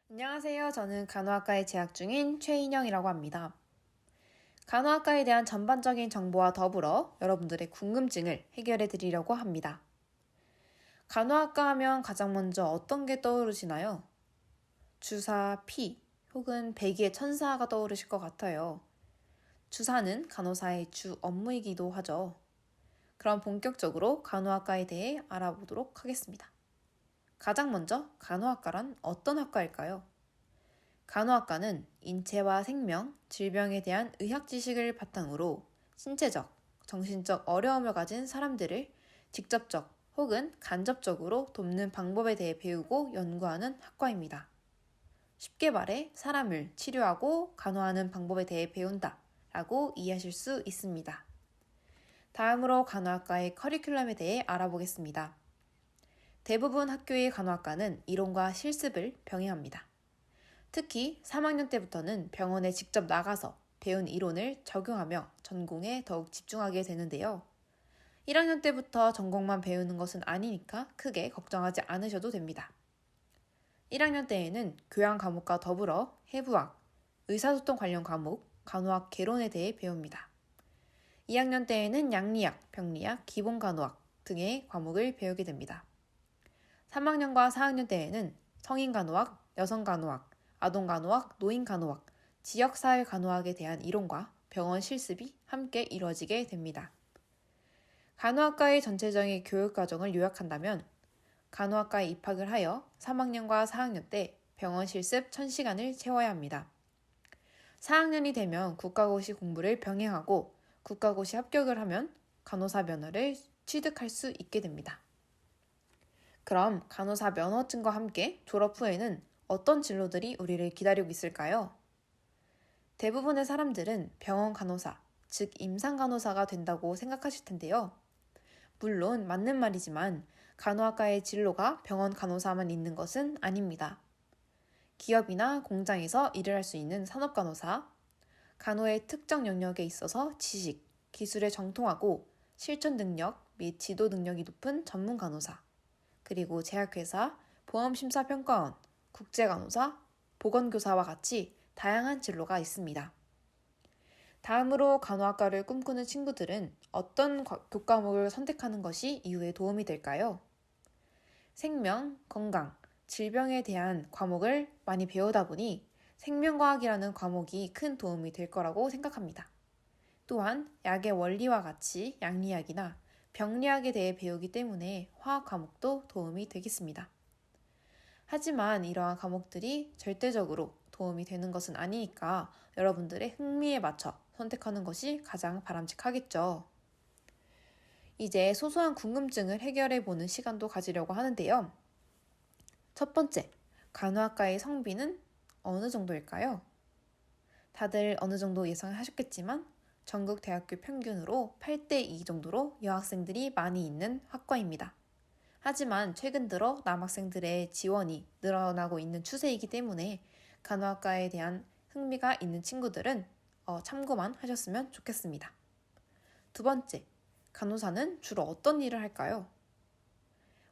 안녕하세요. 저는 간호학과에 재학 중인 최인영이라고 합니다. 간호학과에 대한 전반적인 정보와 더불어 여러분들의 궁금증을 해결해 드리려고 합니다. 간호학과 하면 가장 먼저 어떤 게 떠오르시나요? 주사, 피, 혹은 배기의 천사가 떠오르실 것 같아요. 주사는 간호사의 주 업무이기도 하죠. 그럼 본격적으로 간호학과에 대해 알아보도록 하겠습니다. 가장 먼저 간호학과란 어떤 학과일까요? 간호학과는 인체와 생명, 질병에 대한 의학 지식을 바탕으로 신체적, 정신적 어려움을 가진 사람들을 직접적 혹은 간접적으로 돕는 방법에 대해 배우고 연구하는 학과입니다. 쉽게 말해 사람을 치료하고 간호하는 방법에 대해 배운다 라고 이해하실 수 있습니다. 다음으로 간호학과의 커리큘럼에 대해 알아보겠습니다. 대부분 학교의 간호학과는 이론과 실습을 병행합니다. 특히 3학년 때부터는 병원에 직접 나가서 배운 이론을 적용하며 전공에 더욱 집중하게 되는데요. 1학년 때부터 전공만 배우는 것은 아니니까 크게 걱정하지 않으셔도 됩니다. 1학년 때에는 교양 과목과 더불어 해부학, 의사소통 관련 과목, 간호학 개론에 대해 배웁니다. 2학년 때에는 양리학, 병리학, 기본간호학 등의 과목을 배우게 됩니다. 3학년과 4학년 때에는 성인간호학, 여성간호학, 아동간호학, 노인간호학, 지역사회간호학에 대한 이론과 병원 실습이 함께 이루어지게 됩니다. 간호학과의 전체적인 교육과정을 요약한다면 간호학과에 입학을 하여 3학년과 4학년 때 병원 실습 1000시간을 채워야 합니다. 4학년이 되면 국가고시 공부를 병행하고 국가고시 합격을 하면 간호사 면허를 취득할 수 있게 됩니다. 그럼 간호사 면허증과 함께 졸업 후에는 어떤 진로들이 우리를 기다리고 있을까요? 대부분의 사람들은 병원 간호사, 즉 임상 간호사가 된다고 생각하실 텐데요. 물론 맞는 말이지만 간호학과의 진로가 병원 간호사만 있는 것은 아닙니다. 기업이나 공장에서 일을 할 수 있는 산업 간호사, 간호의 특정 영역에 있어서 지식, 기술에 정통하고 실천 능력 및 지도 능력이 높은 전문 간호사, 그리고 제약회사, 보험심사평가원, 국제간호사, 보건교사와 같이 다양한 진로가 있습니다. 다음으로 간호학과를 꿈꾸는 친구들은 어떤 교과목을 선택하는 것이 이후에 도움이 될까요? 생명, 건강, 질병에 대한 과목을 많이 배우다 보니 생명과학이라는 과목이 큰 도움이 될 거라고 생각합니다. 또한 약의 원리와 같이 양리학이나 병리학에 대해 배우기 때문에 화학 과목도 도움이 되겠습니다. 하지만 이러한 과목들이 절대적으로 도움이 되는 것은 아니니까 여러분들의 흥미에 맞춰 선택하는 것이 가장 바람직하겠죠. 이제 소소한 궁금증을 해결해 보는 시간도 가지려고 하는데요. 첫 번째, 간호학과의 성비는 어느 정도일까요? 다들 어느 정도 예상을 하셨겠지만 전국 대학교 평균으로 8대2 정도로 여학생들이 많이 있는 학과입니다. 하지만 최근 들어 남학생들의 지원이 늘어나고 있는 추세이기 때문에 간호학과에 대한 흥미가 있는 친구들은 참고만 하셨으면 좋겠습니다. 두 번째, 간호사는 주로 어떤 일을 할까요?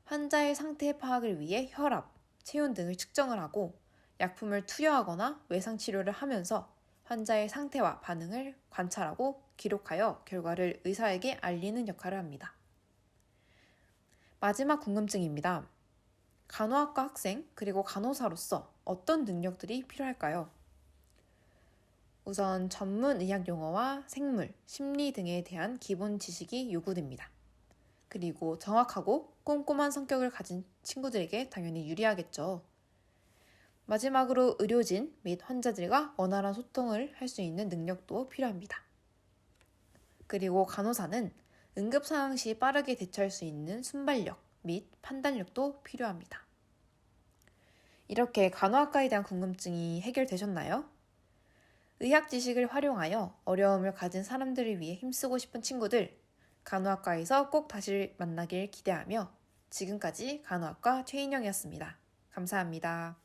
환자의 상태 파악을 위해 혈압, 체온 등을 측정을 하고 약품을 투여하거나 외상치료를 하면서 환자의 상태와 반응을 관찰하고 기록하여 결과를 의사에게 알리는 역할을 합니다. 마지막 궁금증입니다. 간호학과 학생 그리고 간호사로서 어떤 능력들이 필요할까요? 우선 전문 의학 용어와 생물, 심리 등에 대한 기본 지식이 요구됩니다. 그리고 정확하고 꼼꼼한 성격을 가진 친구들에게 당연히 유리하겠죠. 마지막으로 의료진 및 환자들과 원활한 소통을 할 수 있는 능력도 필요합니다. 그리고 간호사는 응급상황 시 빠르게 대처할 수 있는 순발력 및 판단력도 필요합니다. 이렇게 간호학과에 대한 궁금증이 해결되셨나요? 의학 지식을 활용하여 어려움을 가진 사람들을 위해 힘쓰고 싶은 친구들, 간호학과에서 꼭 다시 만나길 기대하며 지금까지 간호학과 최인영이었습니다. 감사합니다.